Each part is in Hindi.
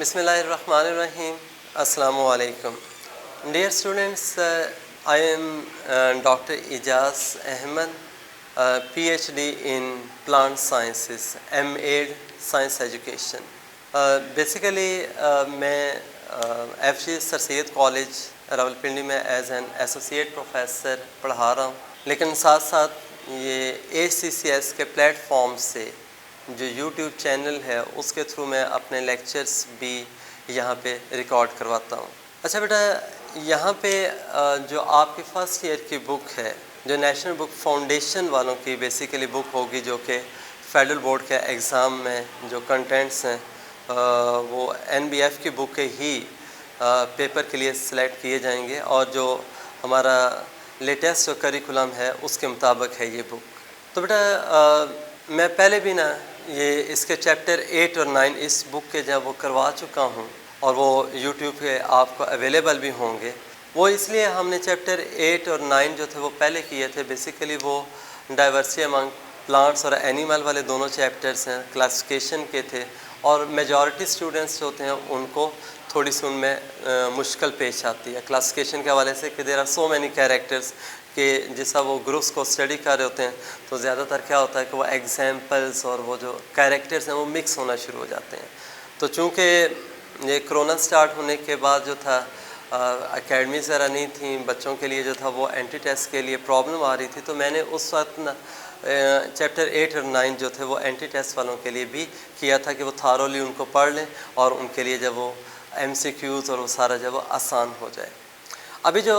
Bismillahirrahmanirrahim. Assalamu alaikum. Dear students, I am Dr. Ijaz Ahmed, PhD in Plant Sciences, M.Ed Science Education. Basically, मैं FG sir Syed college Rawalpindi में एज एन एसोसिएट प्रोफेसर पढ़ा रहा हूँ, लेकिन साथ साथ ये ACCS के प्लेटफॉर्म से जो YouTube चैनल है उसके थ्रू मैं अपने लेक्चर्स भी यहाँ पे रिकॉर्ड करवाता हूँ। अच्छा बेटा, यहाँ पे जो आपकी फ़र्स्ट ईयर की बुक है, जो नेशनल बुक फाउंडेशन वालों की बेसिकली बुक होगी, जो कि फेडरल बोर्ड के एग्ज़ाम में जो कंटेंट्स हैं वो NBF की बुक के ही पेपर के लिए सिलेक्ट किए जाएंगे और जो हमारा लेटेस्ट जो करिकुलम है उसके मुताबिक है ये बुक। तो बेटा मैं पहले भी ना ये इसके चैप्टर 8 और 9 इस बुक के जब वो करवा चुका हूँ और वो YouTube पे आपको अवेलेबल भी होंगे। वो इसलिए हमने चैप्टर 8 और 9 जो थे वो पहले किए थे। बेसिकली वो डाइवर्सिटी अमंग प्लांट्स और एनिमल वाले दोनों चैप्टर्स हैं, क्लासिफिकेशन के थे और मेजॉरिटी स्टूडेंट्स जो होते हैं उनको थोड़ी सी उनमें मुश्किल पेश आती है क्लासिफिकेशन के हवाले से कि there are so many characters कि जैसा वो ग्रुप्स को स्टडी कर रहे होते हैं तो ज़्यादातर क्या होता है कि वो एग्जाम्पल्स और वो जो कैरेक्टर्स हैं वो मिक्स होना शुरू हो जाते हैं। तो चूँकि ये कोरोना स्टार्ट होने के बाद जो था अकेडमीज़ ज़रा नहीं थी, बच्चों के लिए जो था वो एंटी टेस्ट के लिए प्रॉब्लम आ रही थी, तो मैंने उस वक्त ना चैप्टर 8 और 9 जो थे वो एंटी टेस्ट वालों के लिए भी किया था कि वो थारोली उनको पढ़ लें और उनके लिए जब वो MCQs और वो सारा जब वो आसान हो जाए। अभी जो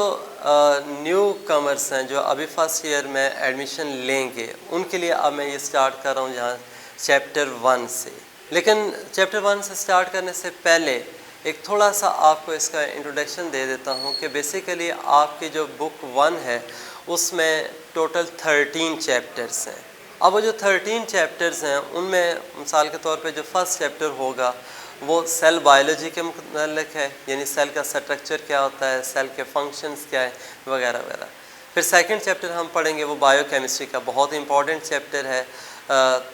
न्यू कमर्स हैं जो अभी फर्स्ट ईयर में एडमिशन लेंगे उनके लिए अब मैं ये स्टार्ट कर रहा हूँ यहाँ चैप्टर 1 से। लेकिन चैप्टर 1 से स्टार्ट करने से पहले एक थोड़ा सा आपको इसका इंट्रोडक्शन दे देता हूँ कि बेसिकली आपकी जो बुक 1 है उसमें टोटल 13 चैप्टर्स हैं। अब वो जो 13 चैप्टर्स हैं उनमें मिसाल के तौर पे जो फर्स्ट चैप्टर होगा वो सेल बायोलॉजी के मुताल्लिक है, यानी सेल का स्ट्रक्चर क्या होता है, सेल के फंक्शंस क्या है वगैरह वगैरह। फिर सेकंड चैप्टर हम पढ़ेंगे वो बायोकेमिस्ट्री का, बहुत इंपॉर्टेंट चैप्टर है।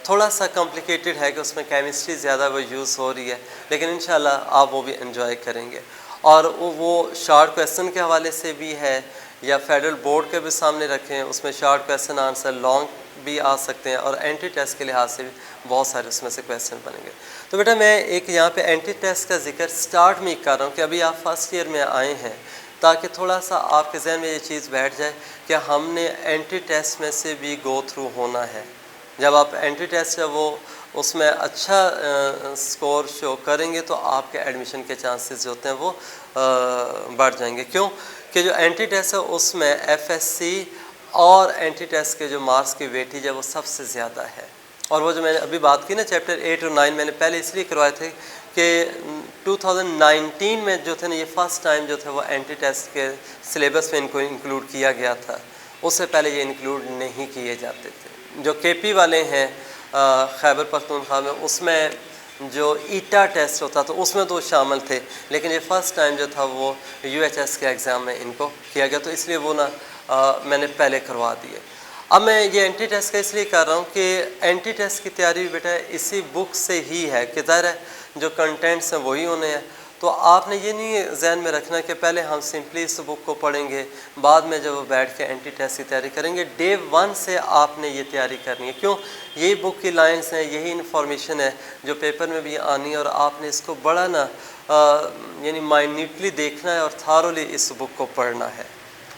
थोड़ा सा कॉम्प्लिकेटेड है कि उसमें केमिस्ट्री ज़्यादा वो यूज़ हो रही है, लेकिन इंशाल्लाह आप वो भी एंजॉय करेंगे। और वो शॉर्ट क्वेश्चन के हवाले से भी है या फेडरल बोर्ड के भी सामने रखें, उसमें शॉर्ट क्वेश्चन आंसर लॉन्ग भी आ सकते हैं और एंटी टेस्ट के लिहाज से भी बहुत सारे उसमें से क्वेश्चन बनेंगे। तो बेटा मैं एक यहाँ पे एंटी टेस्ट का जिक्र स्टार्ट में कर रहा हूँ कि अभी आप फर्स्ट ईयर में आए हैं, ताकि थोड़ा सा आपके जहन में ये चीज़ बैठ जाए कि हमने एंटी टेस्ट में से भी गो थ्रू होना है। जब आप एंटी टेस्ट है वो उसमें अच्छा स्कोर शो करेंगे तो आपके एडमिशन के चांसेस जो होते हैं वो बढ़ जाएंगे। क्यों कि जो एंटी टेस्ट है उसमें FSC और एंटी टेस्ट के जो मार्क्स की वेटेज है वो सबसे ज़्यादा है। और वो जो मैंने अभी बात की ना चैप्टर 8 और 9 मैंने पहले इसलिए करवाए थे कि 2019 में जो थे ना ये फ़र्स्ट टाइम जो थे वो एंटी टेस्ट के सिलेबस में इनको इंक्लूड किया गया था, उससे पहले ये इंक्लूड नहीं किए जाते थे। जो KP वाले हैं खैबर पख्तूनख्वा में, उसमें जो ईटा टेस्ट होता तो उसमें तो शामिल थे, लेकिन ये फ़र्स्ट टाइम जो था वो UHS के एग्ज़ाम में इनको किया गया, तो इसलिए वो ना मैंने पहले करवा दिए। अब मैं ये एंटी टेस्ट का इसलिए कर रहा हूँ कि एंटी टेस्ट की तैयारी बेटा इसी बुक से ही है कि ज़ाहिर है जो कंटेंट्स हैं वही होने हैं। तो आपने ये नहीं जहन में रखना कि पहले हम सिंपली इस बुक को पढ़ेंगे, बाद में जब बैठ के एंटी टेस्ट की तैयारी करेंगे। डे 1 से आपने ये तैयारी करनी है। क्यों? यही बुक की लाइन्स हैं, यही इन्फॉर्मेशन है जो पेपर में भी आनी है और आपने इसको बड़ा ना यानी माइन्यूटली देखना है और थारोली इस बुक को पढ़ना है।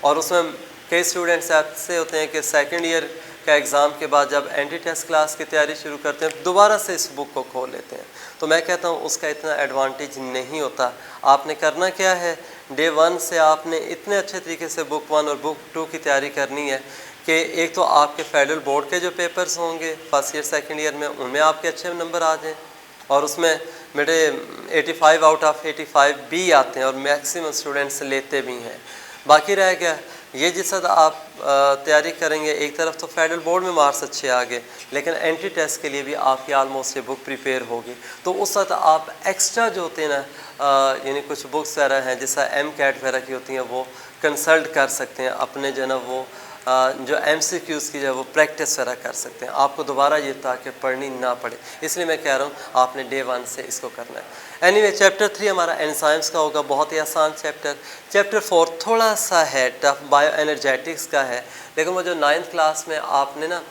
और उसमें कई स्टूडेंट्स ऐसे होते हैं कि सेकेंड ईयर का एग्ज़ाम के बाद जब एंटी टेस्ट क्लास की तैयारी शुरू करते हैं दोबारा से इस बुक को खोल लेते हैं। तो मैं कहता हूँ उसका इतना एडवांटेज नहीं होता। आपने करना क्या है, डे 1 से आपने इतने अच्छे तरीके से बुक 1 और बुक 2 की तैयारी करनी है कि एक तो आपके फेडरल बोर्ड के जो पेपर्स होंगे फर्स्ट ईयर सेकेंड ईयर में उनमें आपके अच्छे नंबर आ जाएँ और उसमें मेरे 85 आउट ऑफ 85 भी आते हैं और मैक्सिमम स्टूडेंट्स लेते भी हैं। बाकी रह गया ये जिस तरह आप तैयारी करेंगे, एक तरफ तो फेडरल बोर्ड में मार्क्स अच्छे आ गए, लेकिन एंटी टेस्ट के लिए भी आपकी आलमोस्ट ये बुक प्रिपेयर होगी। तो उस वक्त आप एक्स्ट्रा जो होते हैं ना यानी कुछ बुक्स वगैरह हैं जैसा MCAT वगैरह की होती हैं वो कंसल्ट कर सकते हैं अपने जो ना वो जो MCQs की जो है वो प्रैक्टिस वगैरह कर सकते हैं, आपको दोबारा ये ताकि पढ़नी ना पड़े। इसलिए मैं कह रहा हूँ आपने डे 1 से इसको करना है। एनीवे चैप्टर 3 हमारा एंजाइम्स का होगा, बहुत ही आसान चैप्टर। चैप्टर 4 थोड़ा सा है टफ, बायो एनर्जेटिक्स का है, लेकिन वो जो 9th क्लास में आपने ना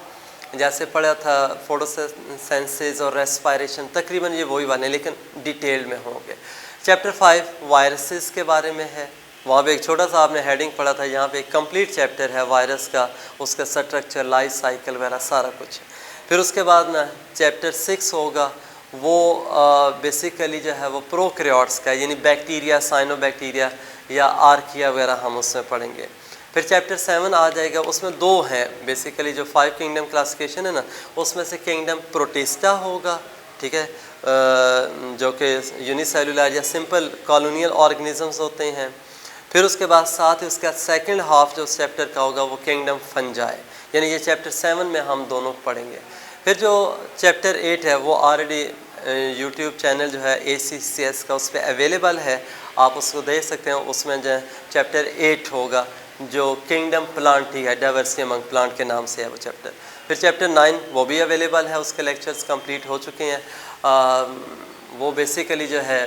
जैसे पढ़ा था फोटोसेंसेस और रेस्पायरेशन, तकरीबन ये वही वाले लेकिन डिटेल में होंगे। चैप्टर 5 वायरसेस के बारे में है, वहाँ पे एक छोटा सा आपने हेडिंग पढ़ा था, यहाँ पे एक कंप्लीट चैप्टर है वायरस का, उसका स्ट्रक्चर, लाइफ साइकिल वगैरह सारा कुछ है। फिर उसके बाद ना चैप्टर 6 होगा, वो बेसिकली जो है वो प्रोकैरियोट्स का, यानी बैक्टीरिया, साइनोबैक्टीरिया या आर्किया वगैरह हम उसमें पढ़ेंगे। फिर चैप्टर 7 आ जाएगा, उसमें 2 हैं बेसिकली, जो 5 किंगडम क्लासिफिकेशन है ना, उसमें से किंगडम प्रोटिस्टा होगा, ठीक है, जो कि यूनिसेलुलर या सिंपल कॉलोनियल ऑर्गेनिजम्स होते हैं। फिर उसके बाद साथ ही उसका सेकंड हाफ जो चैप्टर का होगा वो किंगडम फंजाई, यानी ये चैप्टर 7 में हम दोनों पढ़ेंगे। फिर जो चैप्टर 8 है वो ऑलरेडी यूट्यूब चैनल जो है ACCS का, उस पर अवेलेबल है, आप उसको देख सकते हैं। उसमें जो चैप्टर 8 होगा जो किंगडम प्लांट ही है, डाइवर्सिटी अमंग प्लांट के नाम से है वो चैप्टर। फिर चैप्टर 9 वो भी अवेलेबल है, उसके लेक्चर्स कंप्लीट हो चुके हैं। वो बेसिकली जो है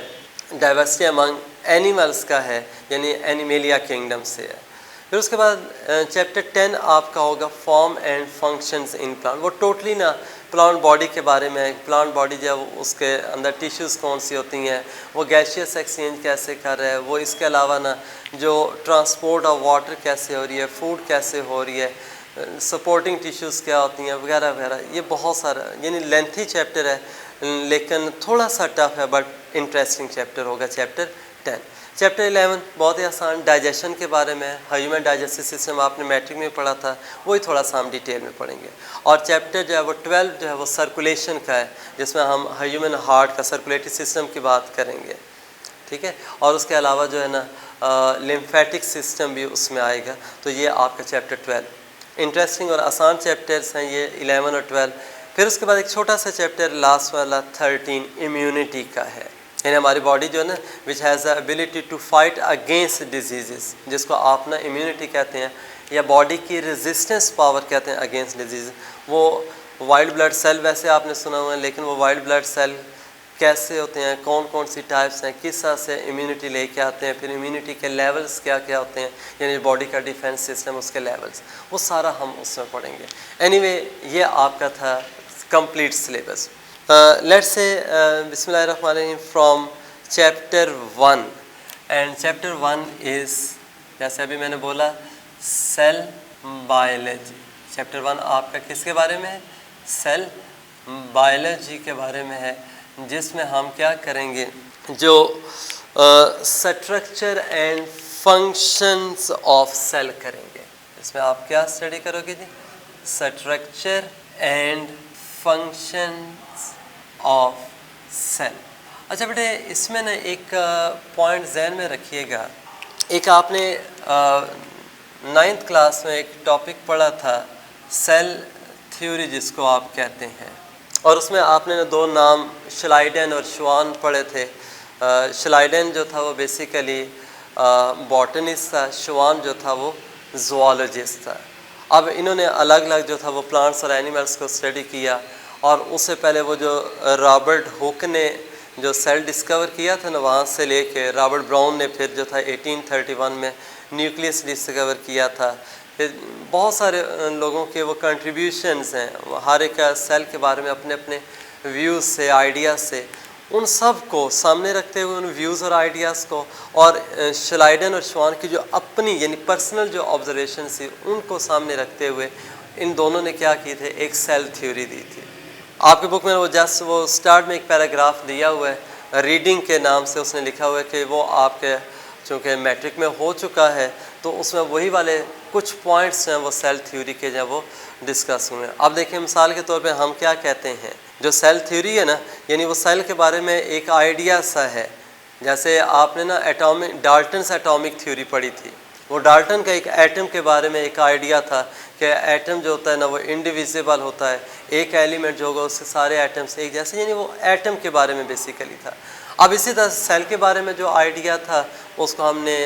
डाइवर्सिटी अमंग एनिमल्स का है, यानी एनिमेलिया किंगडम से है। फिर उसके बाद चैप्टर 10 आपका होगा form and functions in plant, वो टोटली ना प्लांट बॉडी के बारे में, प्लांट बॉडी जो है उसके अंदर टिश्यूज़ कौन सी होती हैं, वो गैसियस एक्सचेंज कैसे कर रहा है, वो इसके अलावा ना जो ट्रांसपोर्ट ऑफ वाटर कैसे हो रही है, फूड कैसे हो रही है, सपोर्टिंग टिश्यूज़ क्या होती हैं वगैरह वगैरह। ये बहुत सारा यानी लेंथी चैप्टर है, लेकिन थोड़ा सा टफ है, बट इंटरेस्टिंग चैप्टर होगा चैप्टर 10। चैप्टर 11 बहुत ही आसान, डाइजेशन के बारे में, ह्यूमन डाइजेस्टिव सिस्टम आपने मैट्रिक में पढ़ा था, वही थोड़ा सा हम डिटेल में पढ़ेंगे। और चैप्टर जो है वो 12 जो है वो सर्कुलेशन का है, जिसमें हम ह्यूमन हार्ट का सर्कुलेटरी सिस्टम की बात करेंगे, ठीक है। और उसके अलावा जो है ना लिम्फेटिक सिस्टम भी उसमें आएगा। तो ये आपका चैप्टर 12 इंटरेस्टिंग और आसान चैप्टर्स हैं ये 11 और 12। फिर उसके बाद एक छोटा सा चैप्टर लास्ट वाला 13 इम्यूनिटी का है, यानी हमारी बॉडी जो है ना which has the ability to fight against disease, जिसको आप ना इम्यूनिटी कहते हैं या बॉडी की रेजिस्टेंस पावर कहते हैं अगेंस्ट डिजीज़। वो वाइट ब्लड सेल वैसे आपने सुना हुआ है, लेकिन वो वाइट ब्लड सेल कैसे होते हैं, कौन कौन सी टाइप्स हैं, किस तरह से इम्यूनिटी लेके आते हैं, फिर इम्यूनिटी के लेवल्स क्या क्या होते हैं, यानी बॉडी का डिफेंस सिस्टम उसके लेवल्स, वो सारा हम उसमें पढ़ेंगे। एनीवे ये आपका था कंप्लीट सिलेबस। लेट्स से बिस्मिल्लाहिर्रहमानिर्रहीम from chapter 1, and chapter 1 is, जैसे अभी मैंने बोला, सेल बायोलॉजी। चैप्टर 1 आपका किसके बारे में है? सेल बायोलॉजी के बारे में है, जिसमें हम क्या करेंगे, जो structure and functions of cell करेंगे। इसमें आप क्या स्टडी करोगे जी? Structure and functions of cell. अच्छा बेटे, इसमें ना एक पॉइंट जहन में रखिएगा, एक आपने 9th क्लास में एक टॉपिक पढ़ा था सेल थ्योरी जिसको आप कहते हैं, और उसमें आपने 2 नाम श्लाइडेन और श्वान पढ़े थे। श्लाइडेन जो था वो बेसिकली बॉटनिस्ट था, श्वान जो था वो ज़ूलॉजिस्ट था। अब इन्होंने अलग अलग जो था वो प्लांट्स और एनिमल्स को स्टडी किया, और उससे पहले वो जो रॉबर्ट हुक ने जो सेल डिस्कवर किया था ना, वहाँ से लेके रॉबर्ट ब्राउन ने फिर जो था 1831 में न्यूक्लियस डिस्कवर किया था। फिर बहुत सारे लोगों के वो कंट्रीब्यूशंस हैं, हर एक सेल के बारे में अपने अपने व्यूज़ से, आइडियाज़ से, उन सब को सामने रखते हुए, उन व्यूज़ और आइडियाज़ को, और श्लाइडेन और श्वान की जो अपनी यानी पर्सनल जो ऑब्जर्वेशन थी उनको सामने रखते हुए इन दोनों ने क्या की थे, एक सेल थ्योरी दी थी। आपके बुक में वो जस्ट वो स्टार्ट में एक पैराग्राफ दिया हुआ है, रीडिंग के नाम से उसने लिखा हुआ है कि वो आपके चूँकि मैट्रिक में हो चुका है, तो उसमें वही वाले कुछ पॉइंट्स हैं वो सेल थ्योरी के जो वो डिस्कस हुए हैं। अब देखिए, मिसाल के तौर पे हम क्या कहते हैं, जो सेल थ्योरी है ना, यानी वो सेल के बारे में एक आइडिया सा है। जैसे आपने ना एटॉमिक, डाल्टन्स एटॉमिक थ्योरी पढ़ी थी, वो डाल्टन का एक एटम के बारे में एक आइडिया था कि एटम जो होता है ना वो इंडिविजिबल होता है, एक एलिमेंट जो होगा उससे सारे एटम्स एक जैसे, यानी वो एटम के बारे में बेसिकली था। अब इसी तरह सेल के बारे में जो आइडिया था उसको हमने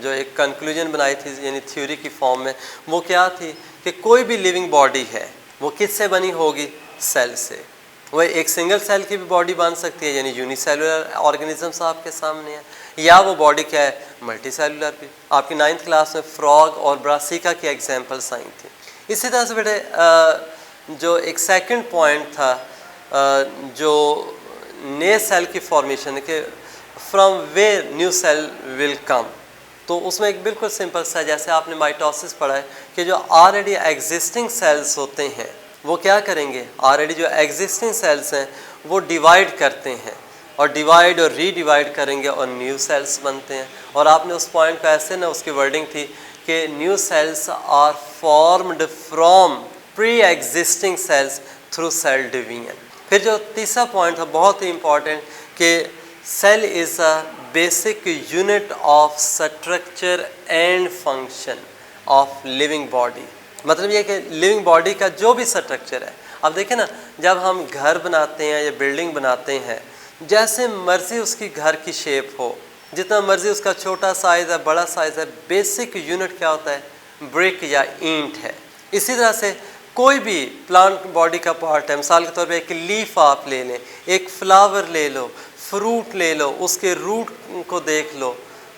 जो एक कंक्लूजन बनाई थी यानी थ्योरी की फॉर्म में, वो क्या थी कि कोई भी लिविंग बॉडी है वो किससे बनी होगी, सेल से। वह एक सिंगल सेल की भी बॉडी बन सकती है यानी यूनिसेलुलर ऑर्गेनिजम्स आपके सामने है, या वो बॉडी क्या है, मल्टी सेलुलर भी। आपकी 9th क्लास में फ्रॉग और ब्रासिका की एग्जांपल्स आई थी। इसी तरह से बेटे जो एक सेकंड पॉइंट था जो नए सेल की फॉर्मेशन के from where new cell will come, तो उसमें एक बिल्कुल सिंपल सा, जैसे आपने माइटोसिस पढ़ा है कि जो ऑलरेडी एग्जिस्टिंग सेल्स होते हैं वो क्या करेंगे, ऑलरेडी जो एग्जिस्टिंग सेल्स हैं वो डिवाइड करते हैं और डिवाइड और रीडिवाइड करेंगे और न्यू सेल्स बनते हैं। और आपने उस पॉइंट को ऐसे ना, उसकी वर्डिंग थी कि new cells are formed from pre existing cells through cell division. फिर जो तीसरा पॉइंट था बहुत ही इंपॉर्टेंट कि cell is a basic unit of structure and function of living body. मतलब ये कि लिविंग बॉडी का जो भी स्ट्रक्चर है, अब देखें ना, जब हम घर बनाते हैं या बिल्डिंग बनाते हैं, जैसे मर्जी उसकी घर की शेप हो, जितना मर्जी उसका छोटा साइज़ है बड़ा साइज़ है, बेसिक यूनिट क्या होता है, ब्रिक या ईंट है। इसी तरह से कोई भी प्लांट बॉडी का पार्ट है, मिसाल के तौर पे एक लीफ आप ले लें, एक फ्लावर ले लो, फ्रूट ले लो, उसके रूट को देख लो,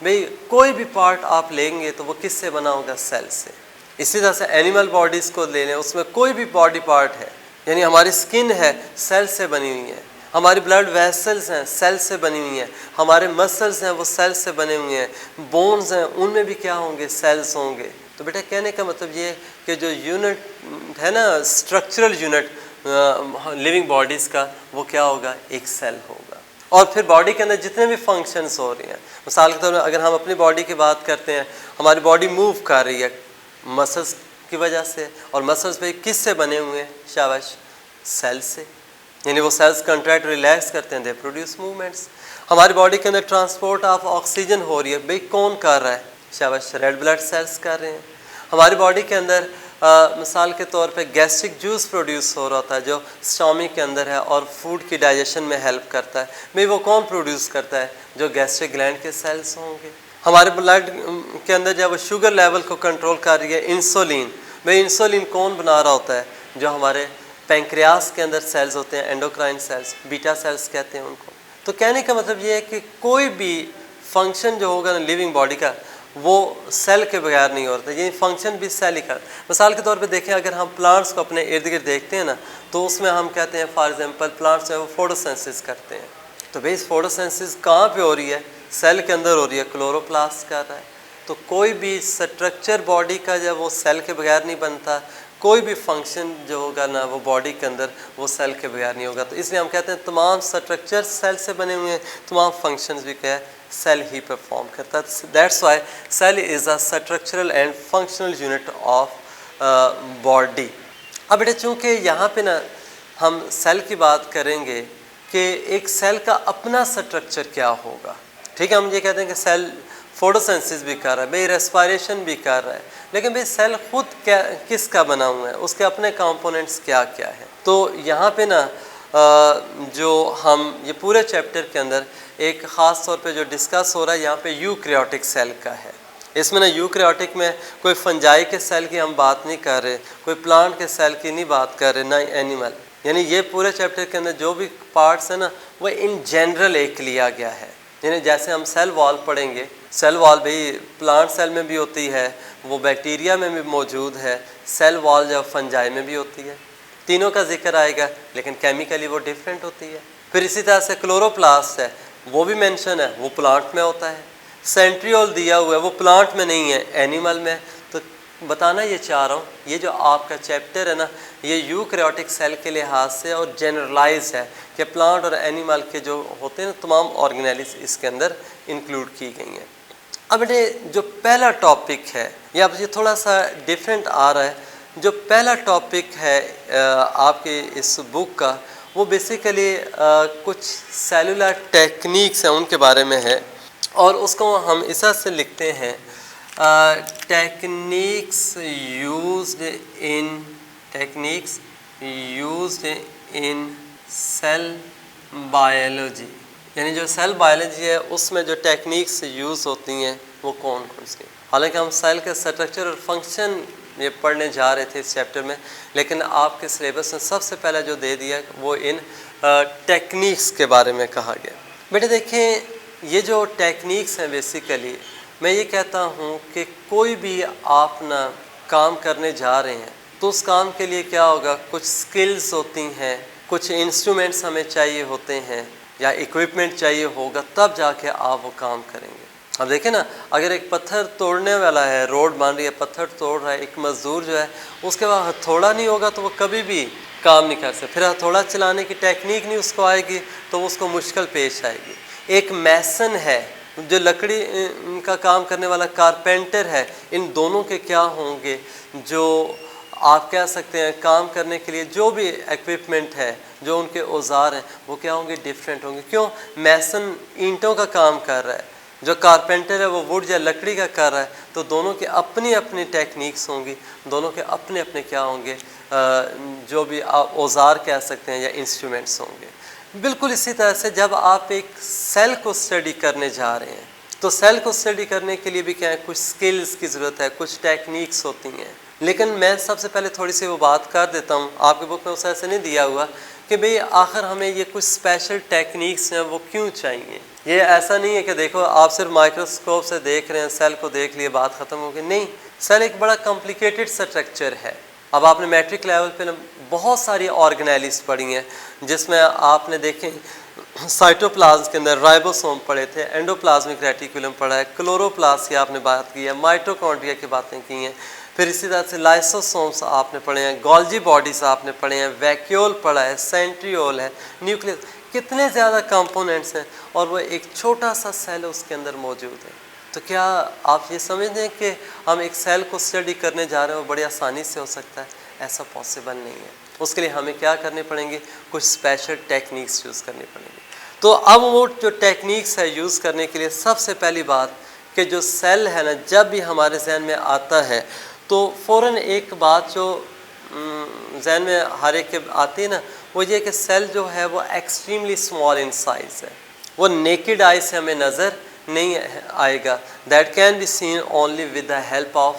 भाई कोई भी पार्ट आप लेंगे तो वो किससे बना होगा, सेल से। इसी तरह से एनिमल बॉडीज़ को ले लें, उसमें कोई भी बॉडी पार्ट है, यानी हमारी स्किन है सेल से बनी हुई है, हमारी ब्लड वेसल्स हैं सेल से बनी हुई हैं, हमारे मसल्स हैं वो सेल से बने हुए हैं, बोन्स हैं उनमें भी क्या होंगे, सेल्स होंगे। तो बेटा कहने का मतलब ये कि जो यूनिट है ना, स्ट्रक्चरल यूनिट लिविंग बॉडीज़ का, वो क्या होगा, एक सेल होगा। और फिर बॉडी के अंदर जितने भी फंक्शंस हो रही हैं, मिसाल के तौर पर अगर हम अपनी बॉडी की बात करते हैं, हमारी बॉडी मूव कर रही है मसल्स की वजह से, और मसल्स पे किससे बने हुए हैं, शाबाश, सेल से, यानी वो सेल्स कंट्रैक्ट रिलैक्स करते हैं, दे प्रोड्यूस मूवमेंट्स। हमारी बॉडी के अंदर ट्रांसपोर्ट ऑफ ऑक्सीजन हो रही है, भाई कौन कर रहा है, शाबाश, रेड ब्लड सेल्स कर रहे हैं। हमारी बॉडी के अंदर मिसाल के तौर पे गैस्ट्रिक जूस प्रोड्यूस हो रहा था जो स्टोमिक के अंदर है और फूड की डाइजेशन में हेल्प करता है, भाई वो कौन प्रोड्यूस करता है, जो गैस्ट्रिक ग्लैंड के सेल्स होंगे। हमारे ब्लड के अंदर जब वो शुगर लेवल को कंट्रोल कर रही है इंसुलिन, भाई इंसुलिन कौन बना रहा होता है, जो हमारे पैंक्रियास के अंदर सेल्स होते हैं, एंडोक्राइन सेल्स, बीटा सेल्स कहते हैं उनको। तो कहने का मतलब ये है कि कोई भी फंक्शन जो होगा ना लिविंग बॉडी का, वो सेल के बगैर नहीं होता, ये फंक्शन भी सेल ही का। मिसाल के तौर पे देखें, अगर हम प्लांट्स को अपने इर्द गिर्द देखते हैं ना, तो उसमें हम कहते हैं फॉर एग्जांपल प्लांट्स जो है वो फोटोसिंथेसिस करते हैं। तो भाई फोटोसिंथेसिस कहाँ पे हो रही है, सेल के अंदर हो रही है, क्लोरोप्लास्ट कर रहा है। तो कोई भी स्ट्रक्चर बॉडी का जब वो सेल के बगैर नहीं बनता, कोई भी फंक्शन जो होगा ना वो बॉडी के अंदर वो सेल के बगैर नहीं होगा। तो इसलिए हम कहते हैं तमाम स्ट्रक्चर सेल से बने हुए हैं, तमाम फंक्शंस भी क्या है, सेल ही परफॉर्म करता है। That's why cell is a structural and functional unit of body. अब बेटा चूँकि यहाँ पे ना हम सेल की बात करेंगे कि एक सेल का अपना स्ट्रक्चर क्या होगा, ठीक है, हम ये कहते हैं कि सेल फोटोसिंथेसिस भी कर रहा है, भाई रेस्पिरेशन भी कर रहा है, लेकिन भाई सेल खुद क्या किसका बना हुआ है, उसके अपने कंपोनेंट्स क्या क्या है। तो यहाँ पे ना जो हम ये पूरे चैप्टर के अंदर एक ख़ास तौर पे जो डिस्कस हो रहा है यहाँ पे यूकैरियोटिक सेल का है। इसमें ना यूकैरियोटिक में कोई फंजाई के सेल की हम बात नहीं कर रहे, कोई प्लांट के सेल की नहीं बात कर रहे, ना एनिमल। यानी ये पूरे चैप्टर के अंदर जो भी पार्ट्स है ना वो इन जनरल एक लिया गया है। यानी जैसे हम सेल वॉल पढ़ेंगे, सेल वॉल भाई प्लांट सेल में भी होती है, वो बैक्टीरिया में भी मौजूद है, सेल वॉल जब फंजाई में भी होती है, तीनों का जिक्र आएगा, लेकिन केमिकली वो डिफरेंट होती है। फिर इसी तरह से क्लोरोप्लास्ट है, वो भी मेंशन है, वो प्लांट में होता है। सेंट्रियोल दिया हुआ है, वो प्लांट में नहीं है, एनिमल में। तो बताना ये चाह रहा हूँ, ये जो आपका चैप्टर है ना, ये यूकैरियोटिक सेल के लिहाज से और जनरलाइज है कि प्लांट और एनिमल के जो होते हैं ना तमाम ऑर्गेनेल्स इसके अंदर इंक्लूड की गई हैं। अब ये जो पहला टॉपिक है, ये अब ये थोड़ा सा डिफरेंट आ रहा है। जो पहला टॉपिक है आपके इस बुक का, वो बेसिकली कुछ सेलुलर टेक्निक्स हैं उनके बारे में है, और उसको हम इस तरह से लिखते हैं techniques used in cell biology, यानी जो सेल बायोलॉजी है उसमें जो टेक्निक्स यूज़ होती हैं वो कौन कौन सी। हालांकि हम सेल के स्ट्रक्चर और फंक्शन ये पढ़ने जा रहे थे इस चैप्टर में, लेकिन आपके सिलेबस में सबसे पहला जो दे दिया वो इन टेक्निक्स के बारे में कहा गया। बेटे देखें, ये जो टेक्निक्स हैं बेसिकली मैं ये कहता हूँ कि कोई भी आप ना काम करने जा रहे हैं तो उस काम के लिए क्या होगा, कुछ स्किल्स होती हैं, कुछ इंस्ट्रूमेंट्स हमें चाहिए होते हैं या इक्विपमेंट चाहिए होगा, तब जाके आप वो काम करेंगे। अब देखें ना, अगर एक पत्थर तोड़ने वाला है, रोड बन रही है, पत्थर तोड़ रहा है, एक मज़दूर जो है उसके बाद हथौड़ा नहीं होगा तो वो कभी भी काम नहीं कर सकता। फिर हथौड़ा चलाने की टेक्निक नहीं उसको आएगी तो उसको मुश्किल पेश आएगी। एक मैसन है जो लकड़ी का काम करने वाला, कारपेंटर है, इन दोनों के क्या होंगे, जो आप कह सकते हैं काम करने के लिए जो भी इक्विपमेंट है, जो उनके औजार हैं वो क्या होंगे, डिफरेंट होंगे। क्यों? मैसन ईंटों का काम कर रहा है, जो कारपेंटर है वो वुड या लकड़ी का कर रहा है, तो दोनों के अपनी अपनी टेक्निक्स होंगी, दोनों के अपने अपने क्या होंगे, जो भी आप औजार कह सकते हैं या इंस्ट्रूमेंट्स होंगे। बिल्कुल इसी तरह से जब आप एक सेल को स्टडी करने जा रहे हैं तो सेल को स्टडी करने के लिए भी क्या है, कुछ स्किल्स की ज़रूरत है, कुछ टेक्निक्स होती हैं। लेकिन मैं सबसे पहले थोड़ी सी वो बात कर देता हूँ, आपके बुक में उस ऐसे नहीं दिया हुआ कि भाई आखिर हमें ये कुछ स्पेशल टेक्निक्स हैं वो क्यों चाहिए। ये ऐसा नहीं है कि देखो आप सिर्फ माइक्रोस्कोप से देख रहे हैं, सेल को देख लिए बात ख़त्म हो गई, नहीं। सेल एक बड़ा कॉम्प्लिकेटेड स्ट्रक्चर है। अब आपने मैट्रिक लेवल पे बहुत सारी ऑर्गेनेलिस पढ़ी हैं, जिसमें आपने देखें साइटोप्लाज्म के अंदर राइबोसोम पढ़े थे, एंडोप्लाज्मिक रेटिकुलम पढ़ा है, क्लोरोप्लास्ट की आपने बात की है, माइटोकॉन्ड्रिया की बातें की हैं, फिर इसी तरह से लाइसोसोम्स आपने पढ़े हैं, गोल्जी बॉडीज आपने पढ़े हैं, वैक्यूल पढ़ा है, सेंट्रियोल है, न्यूक्लियस, कितने ज़्यादा कंपोनेंट्स हैं और वो एक छोटा सा सेल उसके अंदर मौजूद है। तो क्या आप ये समझते हैं कि हम एक सेल को स्टडी करने जा रहे हैं वो बड़ी आसानी से हो सकता है? ऐसा पॉसिबल नहीं है। उसके लिए हमें क्या करने पड़ेंगे, कुछ स्पेशल टेक्निक्स यूज़ करनी पड़ेंगी। तो अब वो जो टेक्निक्स है यूज़ करने के लिए सबसे पहली बात कि जो सेल है ना, जब भी हमारे जहन में आता है तो फ़ौरन एक बात जो जहन में हर एक के आती है ना, वो ये कि सेल जो है वो एक्सट्रीमली स्मॉल इन साइज़ है, वो नेकेड आई से हमें नज़र नहीं आएगा। That can be seen only with the help of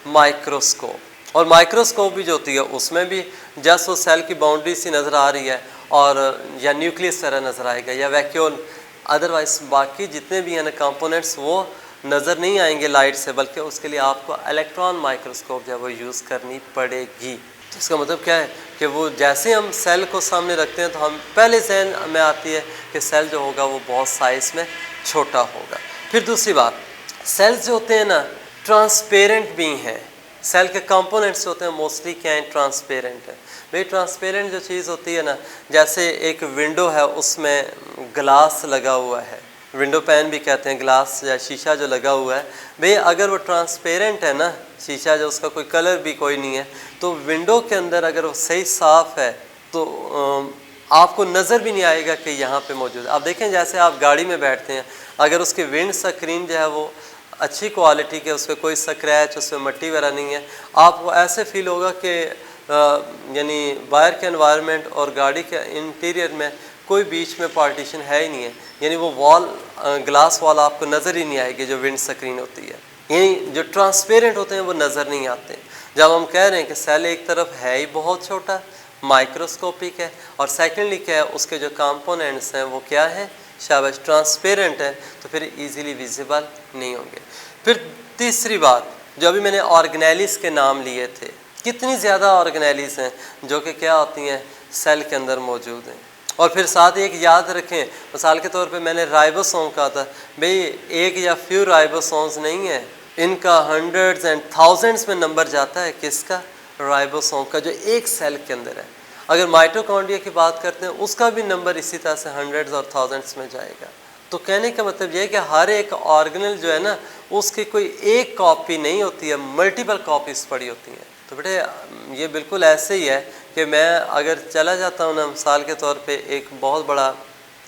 microscope. और माइक्रोस्कोप भी जो होती है उसमें भी जस्ट वो सेल की बाउंड्री सी नज़र आ रही है और या न्यूक्लियस तरह नज़र आएगा या वैक्यूल, अदरवाइज बाकी जितने भी हैं ना कंपोनेंट्स वो नज़र नहीं आएंगे लाइट से, बल्कि उसके लिए आपको इलेक्ट्रॉन माइक्रोस्कोप जो है वो यूज़ करनी पड़ेगी। इसका मतलब क्या है कि वो जैसे हम सेल को सामने रखते हैं तो हम पहले जहन में आती है कि सेल जो होगा वो बहुत साइज़ में छोटा होगा। फिर दूसरी बात, सेल्स जो होते हैं ना ट्रांसपेरेंट भी हैं। सेल के कंपोनेंट्स होते हैं मोस्टली क्या हैं, ट्रांसपेरेंट है। भाई ट्रांसपेरेंट जो चीज़ होती है ना, जैसे एक विंडो है उसमें ग्लास लगा हुआ है, विंडो पैन भी कहते हैं, ग्लास या शीशा जो लगा हुआ है, भाई अगर वो ट्रांसपेरेंट है ना शीशा, जो उसका कोई कलर भी कोई नहीं है, तो विंडो के अंदर अगर वो सही साफ़ है तो आपको नज़र भी नहीं आएगा कि यहाँ पे मौजूद है। आप देखें जैसे आप गाड़ी में बैठते हैं, अगर उसकी विंड स्क्रीन जो है वो अच्छी क्वालिटी के, उस पर कोई स्क्रैच, उस पर मट्टी वगैरह नहीं है, आपको ऐसे फील होगा कि यानी बाहर के एनवायरनमेंट और गाड़ी के इंटीरियर में कोई बीच में पार्टीशन है ही नहीं है, यानी वो वॉल ग्लास वॉल आपको नज़र ही नहीं आएगी जो विंड स्क्रीन होती है। यानी जो ट्रांसपेरेंट होते हैं वो नज़र नहीं आते। जब हम कह रहे हैं कि सेल एक तरफ है ही बहुत छोटा, माइक्रोस्कोपिक है, और सेकेंडली क्या है उसके जो कंपोनेंट्स हैं वो क्या है, शाबाश ट्रांसपेरेंट है, तो फिर इजीली विजिबल नहीं होंगे। फिर तीसरी बात, जो अभी मैंने ऑर्गेनेलिस के नाम लिए थे, कितनी ज़्यादा ऑर्गेनेलिस हैं जो कि क्या होती हैं सेल के अंदर मौजूद हैं। और फिर साथ ही एक याद रखें, मिसाल के तौर पे मैंने राइबोसोम कहा था, भाई एक या फ्यू राइबोसोम्स नहीं है, इनका हंड्रेड्स एंड थाउजेंड्स में नंबर जाता है, किसका, राइबोसोम का, जो एक सेल के अंदर है। अगर माइटोकॉन्ड्रिया की बात करते हैं उसका भी नंबर इसी तरह से हंड्रेड्स और थाउजेंड्स में जाएगा। तो कहने का मतलब यह है कि हर एक ऑर्गेनल जो है ना उसकी कोई एक कॉपी नहीं होती है, मल्टीपल कॉपीज़ पड़ी होती हैं। तो बेटे ये बिल्कुल ऐसे ही है कि मैं अगर चला जाता हूँ ना, मिसाल के तौर पे एक बहुत बड़ा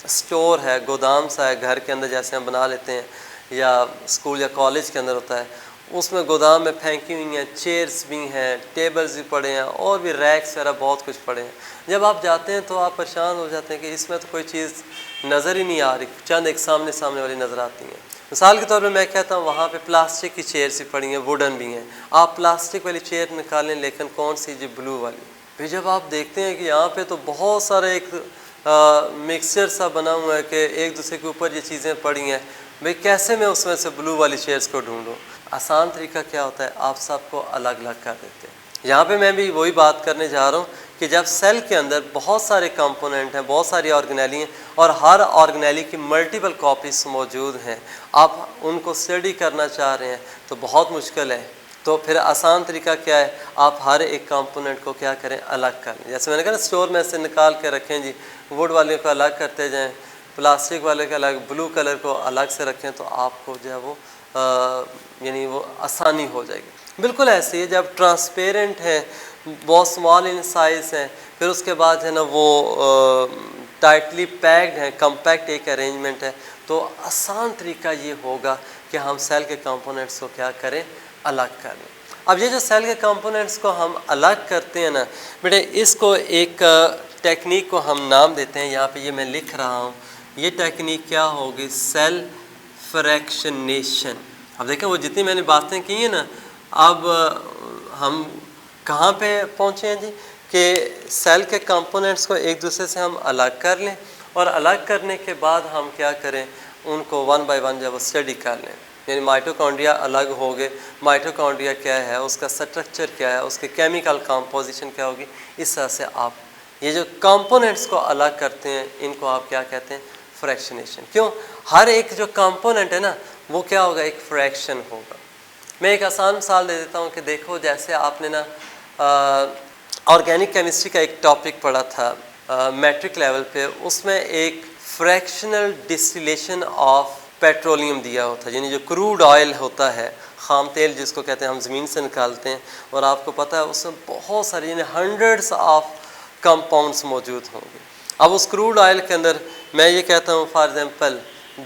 स्टोर है, गोदाम सा है घर के अंदर जैसे हम बना लेते हैं या स्कूल या कॉलेज के अंदर होता है, उसमें गोदाम में फेंकी हुई हैं, चेयर्स भी हैं, टेबल्स भी पड़े हैं और भी रैक्स वगैरह बहुत कुछ पड़े हैं। जब आप जाते हैं तो आप परेशान हो जाते हैं कि इसमें तो कोई चीज़ नज़र ही नहीं आ रही, चंद एक सामने सामने वाली नज़र आती हैं। मिसाल के तौर पे मैं कहता हूँ वहाँ पे प्लास्टिक की चेयर्स भी पड़ी हैं, वुडन भी हैं। आप प्लास्टिक वाली चेयर निकालें, लेकिन कौन सी, जो ब्लू वाली। फिर जब आप देखते हैं कि यहाँ पे तो बहुत सारे एक मिक्सचर सा बना हुआ है कि एक दूसरे के ऊपर ये चीज़ें पड़ी हैं, भाई कैसे मैं उसमें से ब्लू वाली चेयर्स को ढूंढूं। आसान तरीका क्या होता है, आप सबको अलग अलग कर देते हैं। यहाँ पे मैं भी वही बात करने जा रहा हूँ कि जब सेल के अंदर बहुत सारे कंपोनेंट हैं, बहुत सारी ऑर्गेनेली हैं और हर ऑर्गेनेली की मल्टीपल कॉपीज मौजूद हैं, आप उनको स्टडी करना चाह रहे हैं तो बहुत मुश्किल है। तो फिर आसान तरीका क्या है, आप हर एक कंपोनेंट को क्या करें, अलग कर लें। जैसे मैंने कहा ना, स्टोर में से निकाल के रखें जी, वुड वाले को अलग करते जाएं, प्लास्टिक वाले का अलग, ब्लू कलर को अलग से रखें, तो आपको जो है वो यानी वो आसानी हो जाएगी। बिल्कुल ऐसे ही है जब ट्रांसपेरेंट है, बहुत स्मॉल इन साइज़ हैं, फिर उसके बाद है ना वो टाइटली पैक्ड है, कम्पैक्ट एक अरेंजमेंट है, तो आसान तरीका ये होगा कि हम सेल के कंपोनेंट्स को क्या करें, अलग कर लें। अब ये जो सेल के कंपोनेंट्स को हम अलग करते हैं ना बेटे, इसको एक टेक्निक को हम नाम देते हैं, यहाँ पे ये मैं लिख रहा हूँ। ये टेक्निक क्या होगी, सेल फ्रैक्शनेशन। अब देखें वो जितनी मैंने बातें की हैं ना, अब हम कहाँ पे पहुँचे हैं जी, कि सेल के कंपोनेंट्स को एक दूसरे से हम अलग कर लें और अलग करने के बाद हम क्या करें, उनको वन बाय वन जब स्टडी कर लें। यानी माइटोकॉन्ड्रिया अलग हो गए, माइटोकॉन्ड्रिया क्या है, उसका स्ट्रक्चर क्या है, उसके केमिकल कंपोजिशन क्या होगी। इस तरह से आप ये जो कंपोनेंट्स को अलग करते हैं, इनको आप क्या कहते हैं, फ्रैक्शनेशन। क्यों, हर एक जो कंपोनेंट है ना वो क्या होगा, एक फ्रैक्शन होगा। मैं एक आसान मिसाल दे देता हूँ कि देखो, जैसे आपने ना ऑर्गेनिक केमिस्ट्री का एक टॉपिक पढ़ा था मैट्रिक लेवल पे, उसमें एक फ्रैक्शनल डिस्टिलेशन ऑफ पेट्रोलियम दिया होता है, यानी जो क्रूड ऑयल होता है, खाम तेल जिसको कहते हैं, हम ज़मीन से निकालते हैं, और आपको पता है उसमें बहुत सारे यानी हंड्रेड्स ऑफ कंपाउंड्स मौजूद होंगे। अब उस क्रूड ऑयल के अंदर मैं ये कहता हूँ फॉर एग्जांपल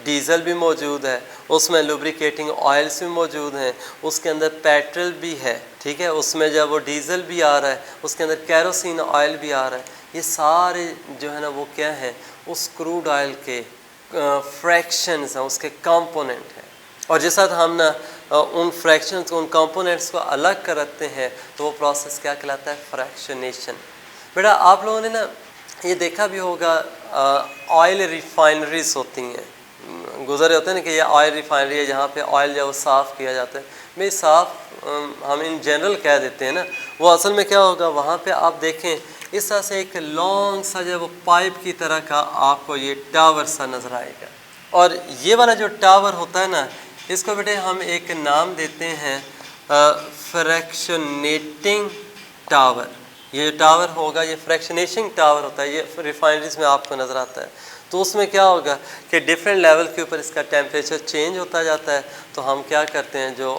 डीजल भी मौजूद है, उसमें लुब्रिकेटिंग ऑयल्स भी मौजूद हैं, उसके अंदर पेट्रोल भी है, ठीक है, उसमें जब वो डीजल भी आ रहा है, उसके अंदर कैरोसिन ऑयल भी आ रहा है। ये सारे जो है ना वो क्या है, उस क्रूड ऑयल के फ्रैक्शंस हैं, उसके कंपोनेंट हैं। और जिस साथ हम ना उन फ्रैक्शंस को, उन कंपोनेंट्स को अलग करते हैं, तो वो प्रोसेस क्या कहलाता है, फ्रैक्शनेशन। बेटा आप लोगों ने ना ये देखा भी होगा, ऑयल रिफाइनरीज होती हैं, गुजरे होते हैं ना कि ये ऑयल रिफाइनरी है जहाँ पे ऑयल जो साफ़ किया जाता है। भाई साफ़ हम इन जनरल कह देते हैं ना, वो असल में क्या होगा, वहाँ पे आप देखें इस तरह से एक लॉन्ग सा जो वो पाइप की तरह का आपको ये टावर सा नज़र आएगा। और ये वाला जो टावर होता है ना, इसको बेटे हम एक नाम देते हैं फ्रैक्शनेटिंग टावर। ये जो टावर होगा ये फ्रैक्शनेटिंग टावर होता है, ये रिफाइनरीज में आपको नज़र आता है। तो उसमें क्या होगा कि डिफरेंट लेवल के ऊपर इसका टेम्परेचर चेंज होता जाता है। तो हम क्या करते हैं, जो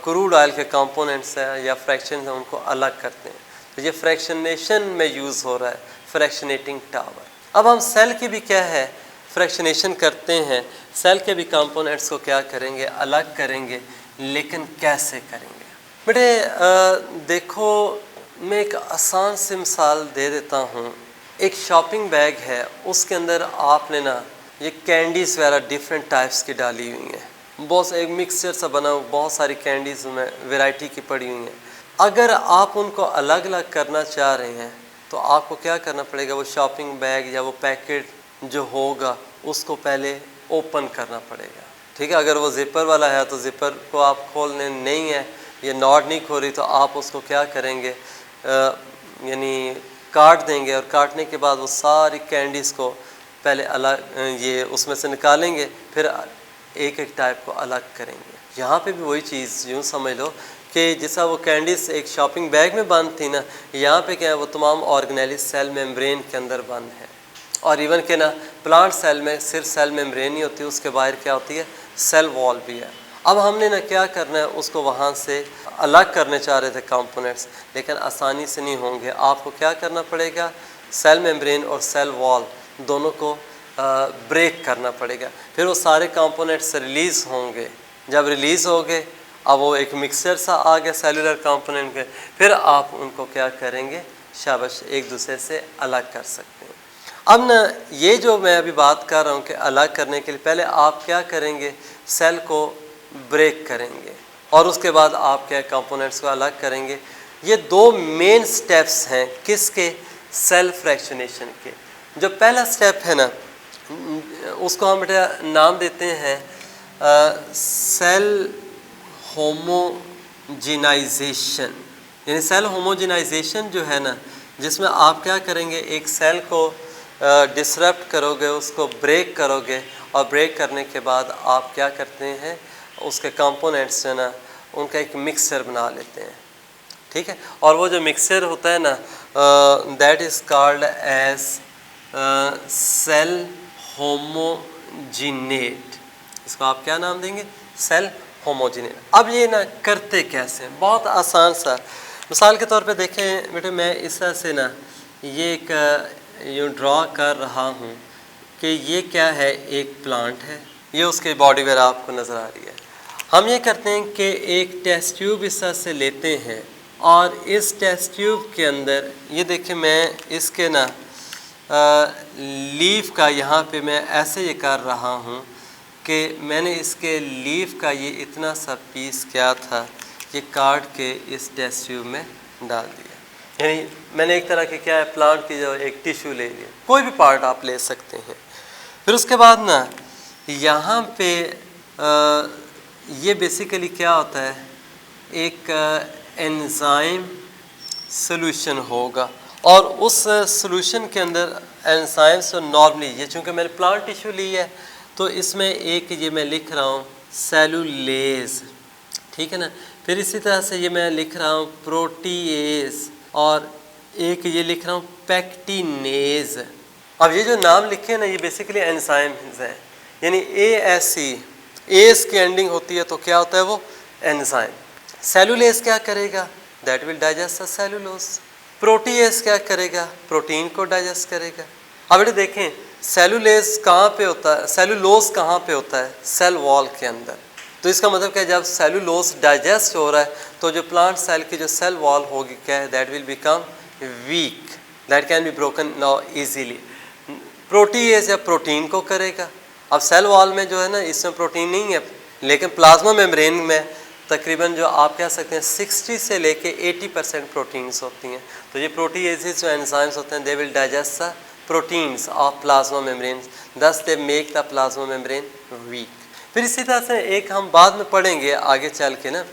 क्रूड ऑयल के कंपोनेंट्स हैं या फ्रैक्शन हैं, उनको अलग करते हैं। तो ये फ्रैक्शनेशन में यूज़ हो रहा है, फ्रैक्शनेटिंग टावर। अब हम सेल की भी क्या है, फ्रैक्शनेशन करते हैं, सेल के भी कंपोनेंट्स को क्या करेंगे, अलग करेंगे, लेकिन कैसे करेंगे। बेटे देखो, मैं एक आसान सी मिसाल दे देता हूँ। एक शॉपिंग बैग है, उसके अंदर आपने ना ये कैंडीज़ वगैरह डिफरेंट टाइप्स की डाली हुई हैं, बहुत एक मिक्सचर सा बना हुआ, बहुत सारी कैंडीज़ में वैरायटी की पड़ी हुई हैं। अगर आप उनको अलग अलग करना चाह रहे हैं तो आपको क्या करना पड़ेगा, वो शॉपिंग बैग या वो पैकेट जो होगा उसको पहले ओपन करना पड़ेगा, ठीक है। अगर वो ज़िपर वाला है तो ज़िपर को आप खोलने नहीं है, ये नॉट नहीं खो रही, तो आप उसको क्या करेंगे, यानी काट देंगे, और काटने के बाद वो सारी कैंडीज़ को पहले अलग ये उसमें से निकालेंगे, फिर एक एक टाइप को अलग करेंगे। यहाँ पे भी वही चीज़ यूँ समझ लो कि जैसा वो कैंडीज़ एक शॉपिंग बैग में बंद थी ना, यहाँ पे क्या है, वो तमाम ऑर्गेनेली सेल मेम्ब्रेन के अंदर बंद है। और इवन के ना प्लांट सेल में सिर्फ सेल मेम्ब्रेन ही होती है, उसके बाहर क्या होती है, सेल वॉल भी है। अब हमने ना क्या करना है, उसको वहाँ से अलग करने चाह रहे थे कंपोनेंट्स, लेकिन आसानी से नहीं होंगे। आपको क्या करना पड़ेगा, सेल मेम्ब्रेन और सेल वॉल दोनों को ब्रेक करना पड़ेगा, फिर वो सारे कंपोनेंट्स रिलीज़ होंगे। जब रिलीज़ हो गए अब वो एक मिक्सचर सा आ गया सेलुलर कंपोनेंट के, फिर आप उनको क्या करेंगे, शाबाश, एक दूसरे से अलग कर सकते हैं। अब ना ये जो मैं अभी बात कर रहा हूँ कि अलग करने के लिए पहले आप क्या करेंगे, सेल को ब्रेक करेंगे और उसके बाद आप क्या कंपोनेंट्स को अलग करेंगे। ये दो मेन स्टेप्स हैं किसके, सेल फ्रैक्शनेशन के। जो पहला स्टेप है ना, उसको हम बेटा नाम देते हैं सेल होमोजिनाइजेशन। यानी सेल होमोजिनाइजेशन जो है ना, जिसमें आप क्या करेंगे, एक सेल को डिसरप्ट करोगे, उसको ब्रेक करोगे और ब्रेक करने के बाद आप क्या करते हैं, उसके कंपोनेंट्स जो ना उनका एक मिक्सचर बना लेते हैं, ठीक है। और वो जो मिक्सचर होता है ना, that is called as cell homogenate. इसको आप क्या नाम देंगे, सेल होमोजिनेट। अब ये ना करते कैसे हैं, बहुत आसान सा। मिसाल के तौर पे देखें बेटे, मैं इस तरह से ना ये एक यूँ ड्रॉ कर रहा हूँ कि ये क्या है, एक प्लांट है, ये उसकी बॉडी वेयर आपको नज़र आ रही है। हम ये करते हैं कि एक टेस्ट ट्यूब इस तरह से लेते हैं और इस टेस्ट ट्यूब के अंदर ये देखिए, मैं इसके ना लीफ का यहाँ पे मैं ऐसे ये कर रहा हूँ कि मैंने इसके लीफ का ये इतना सा पीस क्या था, ये काट के इस टेस्ट ट्यूब में डाल दिया। यानी मैंने एक तरह के क्या है, प्लांट की जो एक टिश्यू ले लिया, कोई भी पार्ट आप ले सकते हैं। फिर उसके बाद ना यहाँ पे ये बेसिकली क्या होता है, एक एंजाइम सॉल्यूशन होगा और उस सॉल्यूशन के अंदर एंजाइम्स तो नॉर्मली ये, चूँकि मैंने प्लांट टिश्यू ली है तो इसमें एक ये मैं लिख रहा हूँ सेलुलेज, ठीक है ना। फिर इसी तरह से ये मैं लिख रहा हूँ प्रोटीएज और एक ये लिख रहा हूँ पैक्टिनेज। अब ये जो नाम लिखे हैं ना, ये बेसिकली एंजाइम्स हैं। यानी ASE, एस की एंडिंग होती है तो क्या होता है, वो एंजाइम। सेलुलेज क्या करेगा, that will digest the cellulose. Protease क्या करेगा, प्रोटीन को डाइजेस्ट करेगा। अब बेटे देखें, सेलुलेज कहाँ पे होता है, सेलुलोज कहाँ पे होता है, सेल वॉल के अंदर। तो इसका मतलब क्या है, जब सेलुलोज डाइजेस्ट हो रहा है तो जो प्लांट सेल की जो सेल वॉल होगी क्या है, that will become weak, that can be broken now easily. Protease या प्रोटीन को करेगा। अब सेल वॉल में जो है ना, इसमें प्रोटीन नहीं है, लेकिन प्लाज्मा मेम्ब्रेन में तकरीबन जो आप कह सकते हैं 60 से लेके 80% प्रोटीन्स होती हैं। तो ये प्रोटीएजेस जो एंजाइम्स होते हैं, they will digest the proteins of plasma membrane, thus they make the plasma membrane weak. फिर इसी तरह से एक हम बाद में पढ़ेंगे आगे चल के ना,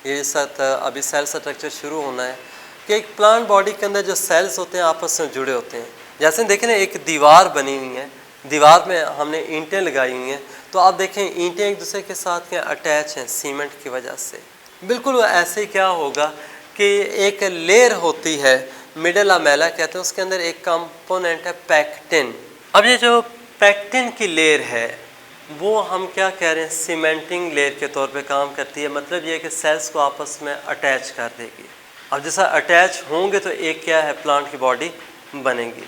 ये साथ अभी सेल स्ट्रक्चर शुरू होना है कि एक प्लांट बॉडी के अंदर जो सेल्स होते हैं आपस में जुड़े होते हैं। जैसे देखें ना, एक दीवार बनी हुई है, दीवार में हमने ईंटें लगाई हुई हैं, तो आप देखें ईंटें एक दूसरे के साथ क्या अटैच हैं सीमेंट की वजह से। बिल्कुल ऐसे ही क्या होगा कि एक लेयर होती है, मिडल लामेला कहते हैं, उसके अंदर एक कंपोनेंट है पैक्टिन। अब ये जो पैक्टिन की लेयर है वो हम क्या कह रहे हैं, सीमेंटिंग लेयर के तौर पे काम करती है। मतलब ये कि सेल्स को आपस में अटैच कर देगी। अब जैसा अटैच होंगे तो एक क्या है, प्लांट की बॉडी बनेगी।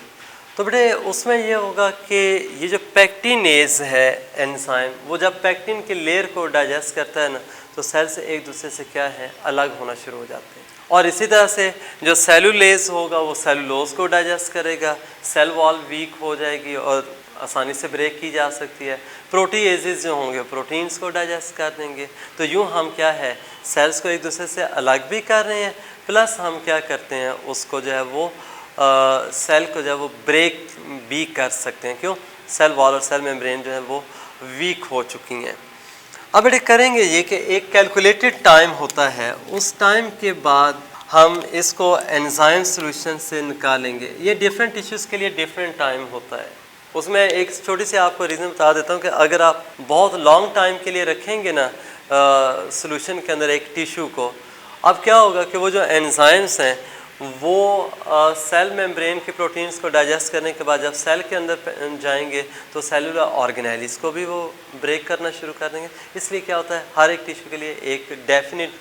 तो बेटे उसमें ये होगा कि ये जो पैक्टिनेज है एंजाइम, वो जब पैक्टिन की लेयर को डाइजेस्ट करता है ना, तो सेल से एक दूसरे से क्या है, अलग होना शुरू हो जाते हैं। और इसी तरह से जो सेलुलेज होगा वो सेलुलोज को डाइजेस्ट करेगा, सेल वॉल वीक हो जाएगी और आसानी से ब्रेक की जा सकती है। प्रोटीएजेस जो होंगे प्रोटीन्स को डाइजेस्ट कर देंगे। तो यूँ हम क्या है, सेल्स को एक दूसरे से अलग भी कर रहे हैं, प्लस हम क्या करते हैं, उसको जो है वो सेल को जो है वो ब्रेक भी कर सकते हैं। क्यों, सेल वॉल और सेल मेम्ब्रेन जो है वो वीक हो चुकी हैं। अब बेटे करेंगे ये कि एक कैलकुलेटेड टाइम होता है, उस टाइम के बाद हम इसको एंजाइम सॉल्यूशन से निकालेंगे। ये डिफरेंट टिश्यूज़ के लिए डिफरेंट टाइम होता है। उसमें एक छोटी सी आपको रीज़न बता देता हूँ कि अगर आप बहुत लॉन्ग टाइम के लिए रखेंगे ना सॉल्यूशन के अंदर एक टिश्यू को, अब क्या होगा कि वो जो एंजाइम्स हैं वो सेल मेम्ब्रेन की प्रोटीन्स को डाइजेस्ट करने के बाद जब सेल के अंदर जाएंगे तो सेलुलर ऑर्गेनेलिस को भी वो ब्रेक करना शुरू कर देंगे। इसलिए क्या होता है, हर एक टिश्यू के लिए एक डेफिनेट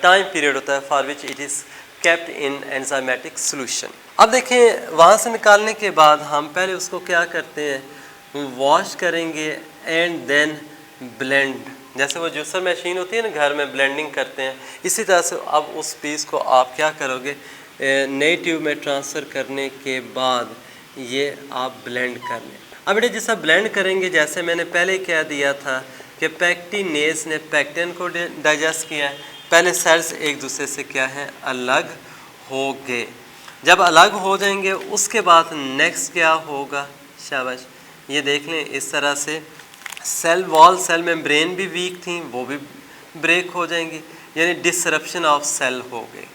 टाइम पीरियड होता है for which it is kept in enzymatic solution. अब देखें, वहाँ से निकालने के बाद हम पहले उसको क्या करते हैं, वॉश करेंगे एंड देन ब्लेंड जैसे वो जूसर मशीन होती है ना, घर में ब्लेंडिंग करते हैं, इसी तरह से अब उस पीस को आप क्या करोगे, नई ट्यूब में ट्रांसफ़र करने के बाद ये आप ब्लेंड कर लें। अब बेटे जैसा ब्लेंड करेंगे, जैसे मैंने पहले कह दिया था कि पैक्टिनेज ने पैक्टिन को डाइजेस्ट किया है, पहले सेल्स एक दूसरे से क्या है, अलग हो गए। जब अलग हो जाएंगे उसके बाद नेक्स्ट क्या होगा, शाबाश, ये देख लें इस तरह से सेल वॉल, सेल मेम्ब्रेन भी वीक थी, वो भी ब्रेक हो जाएंगी, यानी डिसरप्शन ऑफ सेल हो गई,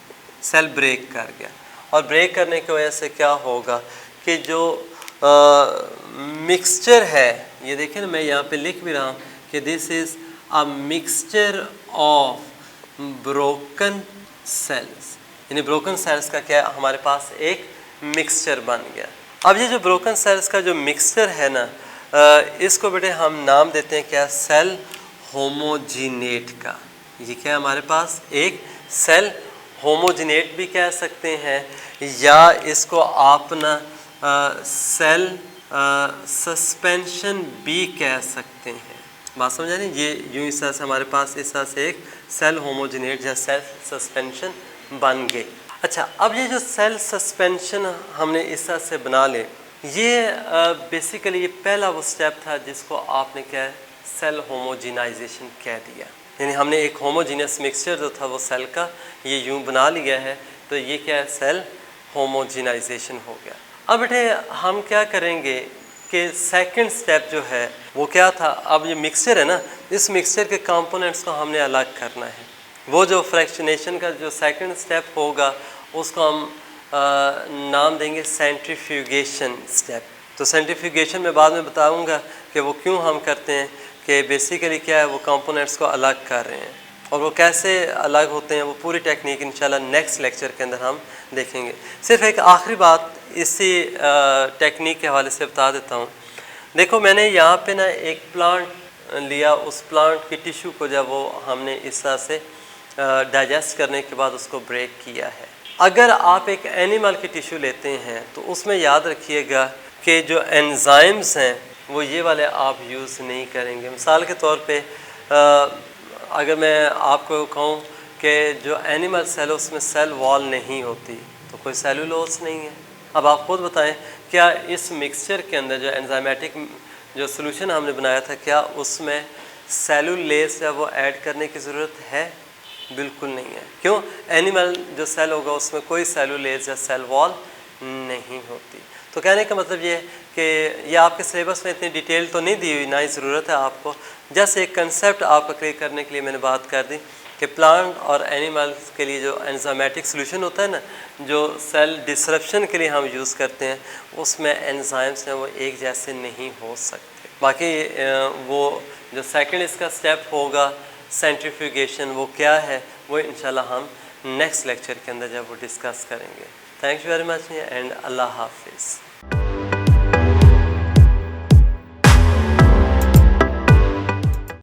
सेल ब्रेक कर गया। और ब्रेक करने की वजह से क्या होगा कि जो मिक्सचर है, ये देखिए ना मैं यहाँ पे लिख भी रहा हूँ कि this is a mixture of broken cells, यानी ब्रोकन सेल्स का क्या है, हमारे पास एक मिक्सचर बन गया। अब ये जो ब्रोकन सेल्स का जो मिक्सचर है ना, इसको बेटे हम नाम देते हैं क्या, सेल होमोजीनेट का। ये क्या है हमारे पास, एक सेल होमोजीनेट भी कह सकते हैं, या इसको आप ना सेल सस्पेंशन भी कह सकते हैं। बात समझ आ रही है, ये यूँ इस तरह से हमारे पास इस तरह से एक सेल होमोजीनेट या सेल सस्पेंशन बन गई। अच्छा, अब ये जो सेल सस्पेंशन हमने इस तरह से बना ले, ये बेसिकली ये पहला वो स्टेप था जिसको आपने क्या है, सेल होमोजिनाइजेशन कह दिया, यानी हमने एक होमोजीनियस मिक्सचर जो था वो सेल का ये यूं बना लिया है, तो ये क्या है, सेल होमोजिनाइजेशन हो गया। अब बेटे हम क्या करेंगे कि सेकंड स्टेप जो है वो क्या था, अब ये मिक्सचर है ना, इस मिक्सचर के कंपोनेंट्स को हमने अलग करना है। वो जो फ्रैक्शनेशन का जो सेकंड स्टेप होगा उसको हम नाम देंगे सेंट्रीफ्यूगेशन स्टेप। तो सेंट्रीफ्यूगेशन में बाद में बताऊंगा कि वो क्यों हम करते हैं, कि बेसिकली क्या है, वो कंपोनेंट्स को अलग कर रहे हैं, और वो कैसे अलग होते हैं, वो पूरी टेक्निक इंशाल्लाह नेक्स्ट लेक्चर के अंदर हम देखेंगे। सिर्फ एक आखिरी बात इसी टेक्निक के हवाले से बता देता हूँ। देखो मैंने यहाँ पे ना एक प्लांट लिया, उस प्लांट की टिश्यू को जब वो हमने इस तरह से डाइजेस्ट करने के बाद उसको ब्रेक किया है। अगर आप एक एनिमल की टिश्यू लेते हैं तो उसमें याद रखिएगा कि जो एंजाइम्स हैं वो ये वाले आप यूज़ नहीं करेंगे। मिसाल के तौर पे अगर मैं आपको कहूँ कि जो एनिमल सेल है उसमें सेल वॉल नहीं होती, तो कोई सेलुलोज नहीं है। अब आप खुद बताएं, क्या इस मिक्सचर के अंदर जो एंजाइमेटिक जो सोल्यूशन हमने बनाया था, क्या उसमें सेलुलेज या वो ऐड करने की ज़रूरत है? बिल्कुल नहीं है। क्यों? एनिमल जो सेल होगा उसमें कोई सेलुलेज या सेल वॉल नहीं होती। तो कहने का मतलब ये है कि ये आपके सिलेबस में इतनी डिटेल तो नहीं दी हुई, ना ही ज़रूरत है आपको, जस्ट एक कंसेप्ट आपको क्लियर करने के लिए मैंने बात कर दी कि प्लांट और एनिमल्स के लिए जो एंजाइमेटिक सोल्यूशन होता है ना, जो सेल डिसरप्शन के लिए हम यूज़ करते हैं, उसमें एंजाइम्स हैं वो एक जैसे नहीं हो सकते। बाकी वो जो सेकंड इसका स्टेप होगा सेंट्रीफ्यूगेशन, वो क्या है वो इंशाल्लाह हम नेक्स्ट लेक्चर के अंदर जब वो डिस्कस करेंगे। Thank you very much and अल्लाह हाफिज़।